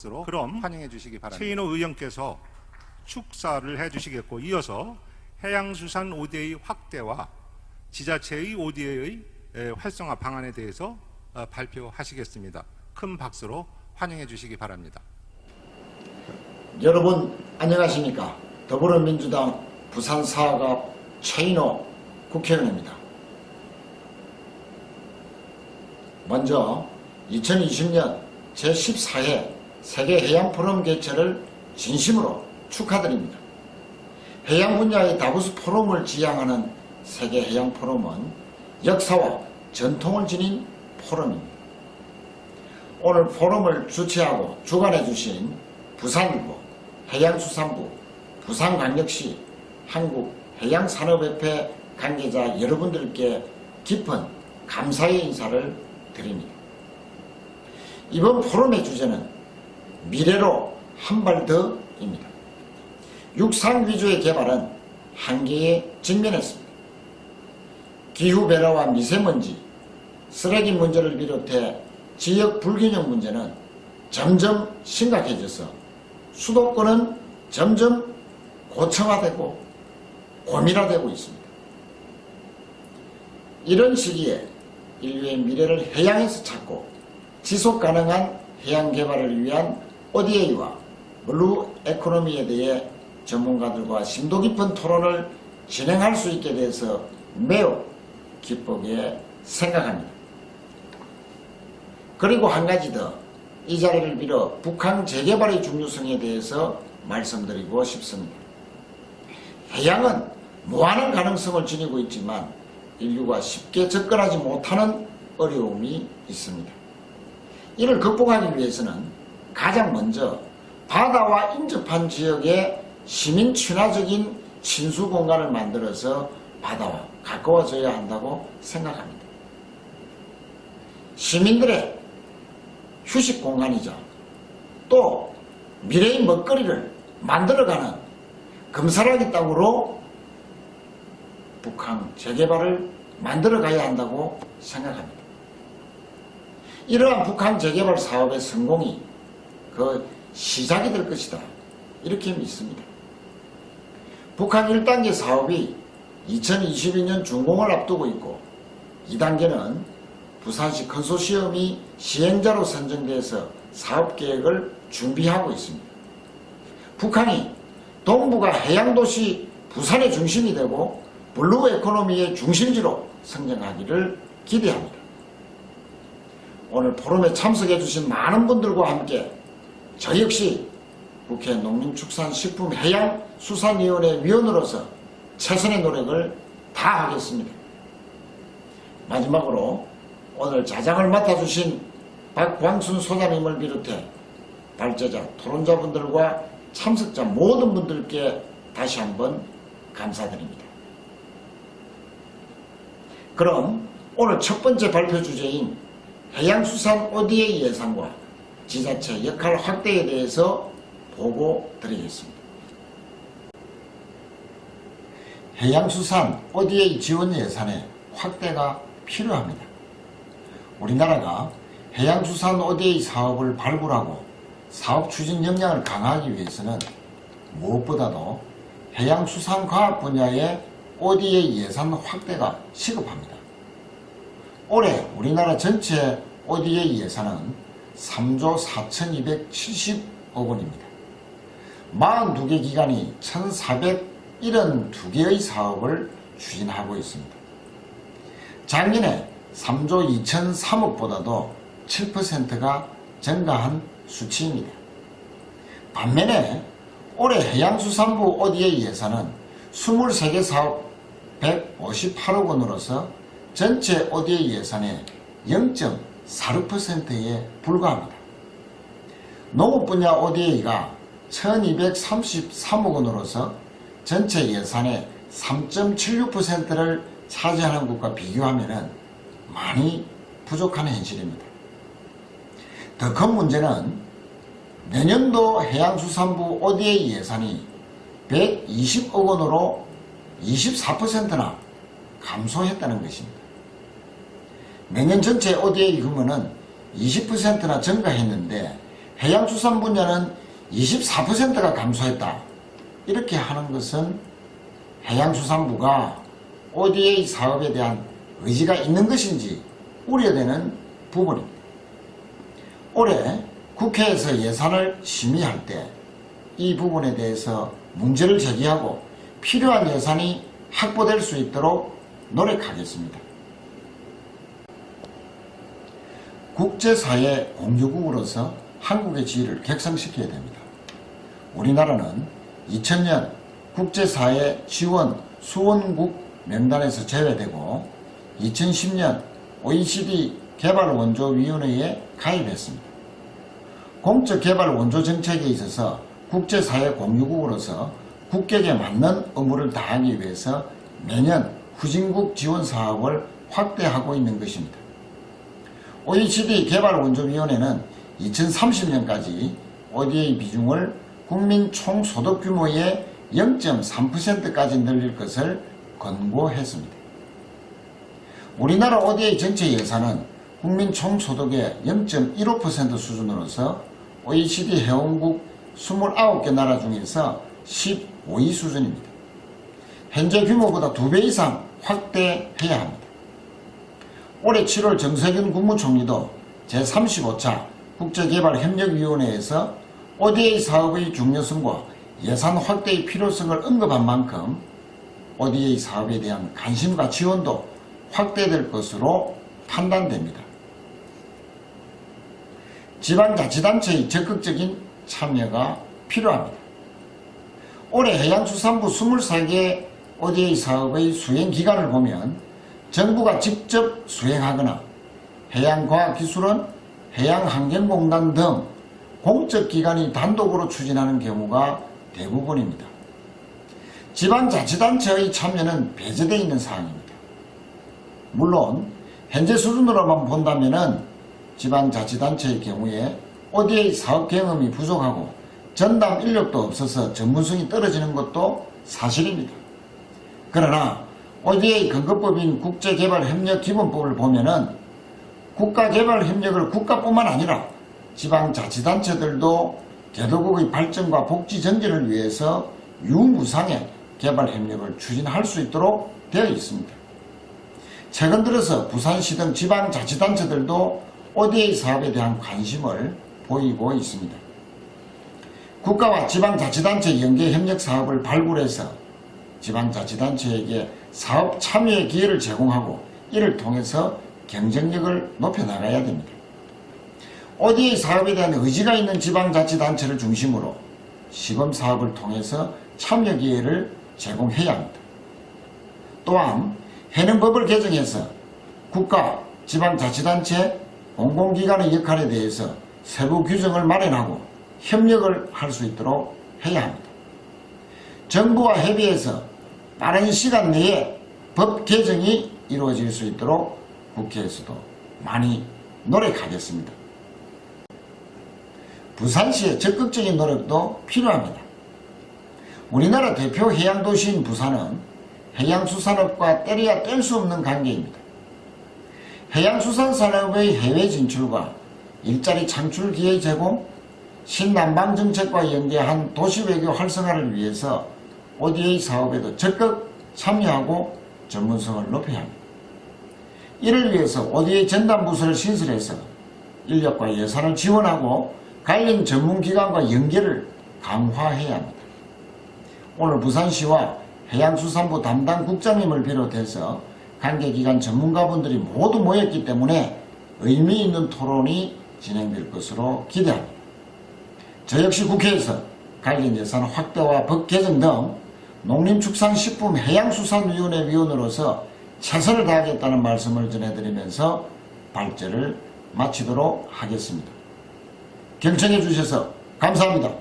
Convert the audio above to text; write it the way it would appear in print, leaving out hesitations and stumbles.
그럼 환영해 주시기 바랍니다. 최인호 의원께서 축사를 해주시겠고, 이어서 해양수산 ODA 확대와 지자체의 ODA의 활성화 방안에 대해서 발표하시겠습니다. 큰 박수로 환영해 주시기 바랍니다. 여러분 안녕하십니까? 더불어민주당 부산사갑 최인호 국회의원입니다. 먼저 2020년 제14회 세계해양포럼 개최를 진심으로 축하드립니다. 해양 분야의 다보스 포럼을 지향하는 세계해양포럼은 역사와 전통을 지닌 포럼입니다. 오늘 포럼을 주최하고 주관해 주신 부산일보, 해양수산부, 부산광역시, 한국해양산업협회 관계자 여러분들께 깊은 감사의 인사를 드립니다. 이번 포럼의 주제는 미래로 한 발 더입니다. 육상 위주의 개발은 한계에 직면했습니다. 기후변화와 미세먼지, 쓰레기 문제를 비롯해 지역 불균형 문제는 점점 심각해져서 수도권은 점점 고층화되고 고밀화되고 있습니다. 이런 시기에 인류의 미래를 해양에서 찾고 지속가능한 해양 개발을 위한 ODA와 블루 에코노미에 대해 전문가들과 심도 깊은 토론을 진행할 수 있게 돼서 매우 기쁘게 생각합니다. 그리고 한 가지 더, 이 자리를 빌어 북한 재개발의 중요성에 대해서 말씀드리고 싶습니다. 해양은 무한한 가능성을 지니고 있지만 인류가 쉽게 접근하지 못하는 어려움이 있습니다. 이를 극복하기 위해서는 가장 먼저 바다와 인접한 지역에 시민 친화적인 친수 공간을 만들어서 바다와 가까워져야 한다고 생각합니다. 시민들의 휴식 공간이자 또 미래의 먹거리를 만들어가는 금사라기 땅으로 북한 재개발을 만들어가야 한다고 생각합니다. 이러한 북한 재개발 사업의 성공이 그 시작이 될 것이다, 이렇게 믿습니다. 북한 1단계 사업이 2022년 준공을 앞두고 있고 2단계는 부산시 컨소시엄이 시행자로 선정돼서 사업계획을 준비하고 있습니다. 북한이 동북아 해양도시 부산의 중심이 되고 블루 에코노미의 중심지로 성장하기를 기대합니다. 오늘 포럼에 참석해 주신 많은 분들과 함께 저 역시 국회 농림축산식품해양수산위원회 위원으로서 최선의 노력을 다하겠습니다. 마지막으로 오늘 자장을 맡아주신 박광순 소장님을 비롯해 발제자, 토론자분들과 참석자 모든 분들께 다시 한번 감사드립니다. 그럼 오늘 첫 번째 발표 주제인 해양수산 ODA 예산과 지자체 역할 확대에 대해서 보고 드리겠습니다. 해양수산 ODA 지원 예산의 확대가 필요합니다. 우리나라가 해양수산 ODA 사업을 발굴하고 사업 추진 역량을 강화하기 위해서는 무엇보다도 해양수산과학 분야의 ODA 예산 확대가 시급합니다. 올해 우리나라 전체 ODA 예산은 3조 4,270억 원입니다. 42개 기관이 1,472개의 사업을 추진하고 있습니다. 작년에 3조 2,003억보다도 7%가 증가한 수치입니다. 반면에 올해 해양수산부 ODA 예산은 23개 사업 158억 원으로서 전체 ODA 예산의 0.46%에 불과합니다. 농업 분야 ODA가 1,233억 원으로서 전체 예산의 3.76%를 차지하는 것과 비교하면 많이 부족한 현실입니다. 더 큰 문제는 내년도 해양수산부 ODA 예산이 120억 원으로 24%나 감소했다는 것입니다. 내년 전체 ODA 규모는 20%나 증가했는데 해양수산 분야는 24%가 감소했다. 이렇게 하는 것은 해양수산부가 ODA 사업에 대한 의지가 있는 것인지 우려되는 부분입니다. 올해 국회에서 예산을 심의할 때 이 부분에 대해서 문제를 제기하고 필요한 예산이 확보될 수 있도록 노력하겠습니다. 국제사회 공유국으로서 한국의 지위를 객상시켜야 됩니다. 우리나라는 2000년 국제사회 지원 수원국 명단에서 제외되고 2010년 OECD 개발원조위원회에 가입했습니다. 공적 개발 원조 정책에 있어서 국제사회 공유국으로서 국격에 맞는 업무를 다하기 위해서 매년 후진국 지원 사업을 확대하고 있는 것입니다. OECD 개발원조위원회는 2030년까지 ODA 비중을 국민 총소득 규모의 0.3%까지 늘릴 것을 권고했습니다. 우리나라 ODA 전체 예산은 국민 총소득의 0.15% 수준으로서 OECD 회원국 29개 나라 중에서 15위 수준입니다. 현재 규모보다 2배 이상 확대해야 합니다. 올해 7월 정세균 국무총리도 제35차 국제개발협력위원회에서 ODA 사업의 중요성과 예산 확대의 필요성을 언급한 만큼 ODA 사업에 대한 관심과 지원도 확대될 것으로 판단됩니다. 지방자치단체의 적극적인 참여가 필요합니다. 올해 해양수산부 23개 ODA 사업의 수행 기간을 보면 정부가 직접 수행하거나 해양과학기술원, 해양환경공단 등 공적기관이 단독으로 추진하는 경우가 대부분입니다. 지방자치단체의 참여는 배제되어 있는 사항입니다. 물론 현재 수준으로만 본다면 지방자치단체의 경우에 ODA 사업 경험이 부족하고 전담 인력도 없어서 전문성이 떨어지는 것도 사실입니다. 그러나 ODA 근거법인 국제개발협력기본법을 보면은 국가개발협력을 국가뿐만 아니라 지방자치단체들도 개도국의 발전과 복지 전진을 위해서 유무상의 개발협력을 추진할 수 있도록 되어 있습니다. 최근 들어서 부산시 등 지방자치단체들도 ODA 사업에 대한 관심을 보이고 있습니다. 국가와 지방자치단체 연계협력 사업을 발굴해서 지방자치단체에게 사업 참여의 기회를 제공하고 이를 통해서 경쟁력을 높여나가야 됩니다. ODA 사업에 대한 의지가 있는 지방자치단체를 중심으로 시범사업을 통해서 참여 기회를 제공해야 합니다. 또한 해능법을 개정해서 국가, 지방자치단체, 공공기관의 역할에 대해서 세부 규정을 마련하고 협력을 할 수 있도록 해야 합니다. 정부와 협의해서 빠른 시간 내에 법 개정이 이루어질 수 있도록 국회에서도 많이 노력하겠습니다. 부산시의 적극적인 노력도 필요합니다. 우리나라 대표 해양도시인 부산은 해양수산업과 떼려야 뗄 수 없는 관계입니다. 해양수산산업의 해외 진출과 일자리 창출 기회 제공, 신남방 정책과 연계한 도시외교 활성화를 위해서 ODA 사업에도 적극 참여하고 전문성을 높여야 합니다. 이를 위해서 ODA 전담부서를 신설해서 인력과 예산을 지원하고 관련 전문기관과 연계를 강화해야 합니다. 오늘 부산시와 해양수산부 담당 국장님을 비롯해서 관계기관 전문가분들이 모두 모였기 때문에 의미 있는 토론이 진행될 것으로 기대합니다. 저 역시 국회에서 관련 예산 확대와 법 개정 등 농림축산식품해양수산위원회 위원으로서 최선을 다하겠다는 말씀을 전해드리면서 발제를 마치도록 하겠습니다. 경청해 주셔서 감사합니다.